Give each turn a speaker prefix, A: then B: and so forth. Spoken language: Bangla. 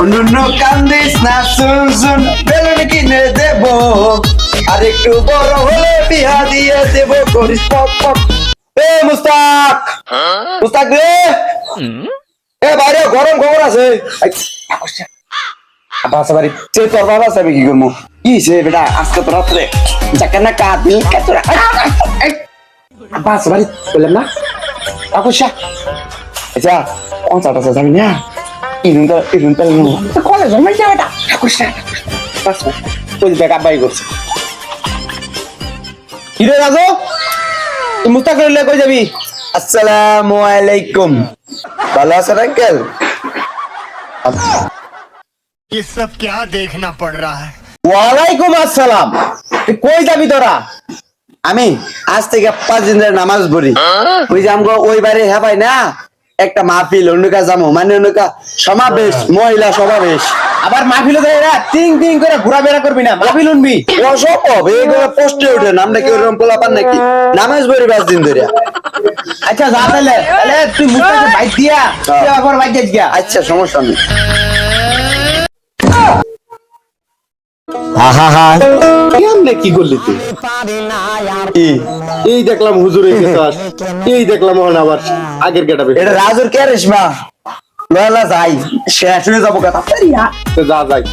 A: অন্য কান্দিস না, শুন শুন বেলুন কিনে দেব, আর একটু বড় হলে বিয়া দিয়ে দেব, করিস পক পক। এ মুস্তাক, মুস্তাক রে, এ বাইরে গরম খবর আছে। বাসা বাড়ি সে তোর বাবা সাহেব কি করবো, কি সে বেটা আজকে তো রাত্রে যাকে না কা দিল কাতরা বাসা বাড়ি বললাম না আকর্ষা। আচ্ছা 50 আছে জানি না, ইরুন তো কলেজ জন্মাই যাবে এটা আকর্ষা। বাস ওই দেখ আব্বাই করছে কি রে রাজু, তুই মুস্তাকের লে কই যাবি? আসসালামু আলাইকুম, ভালো আছেন আঙ্কেল?
B: ये सब क्या देखना पड़ रहा है।
A: ওয়ালাইকুম আসসালাম, তুই কই যাবি তোরা? আমি আজ থেকে 5 দিন ধরে নামাজ পড়ি। ওই যে আমগো ওই বাড়ি হ্যাঁ ভাই না একটা মাহফিল অন্যকা যাবো, মানে অন্যকা সমাবেশ, মহিলা সমাবেশ।
C: আবার মাহফিলে যাই না টিং টিং করে ঘোরাফেরা করবি না, মাহফিল উনবি।
A: ও সব হবে এইগুলো পোস্টে ওঠে, আমরা কি ওরকম পোলাপান নাকি? নামাজ পড়ি 5 দিন ধরে।
C: আচ্ছা যা তাহলে তুই মুখটাকে বাইক দিয়া তুই আবার বাইক যাস গিয়া।
A: আচ্ছা সমস্যা নেই।
D: কেমনে কি করলি তুই? এই দেখলাম হুজুর এই দেখলাম এখন আবার আগের গেটাবে।
A: এটা রাজুর কে রেশমা লয়লা যাই শেষ হয়ে যাবো কথা।
D: যা যাই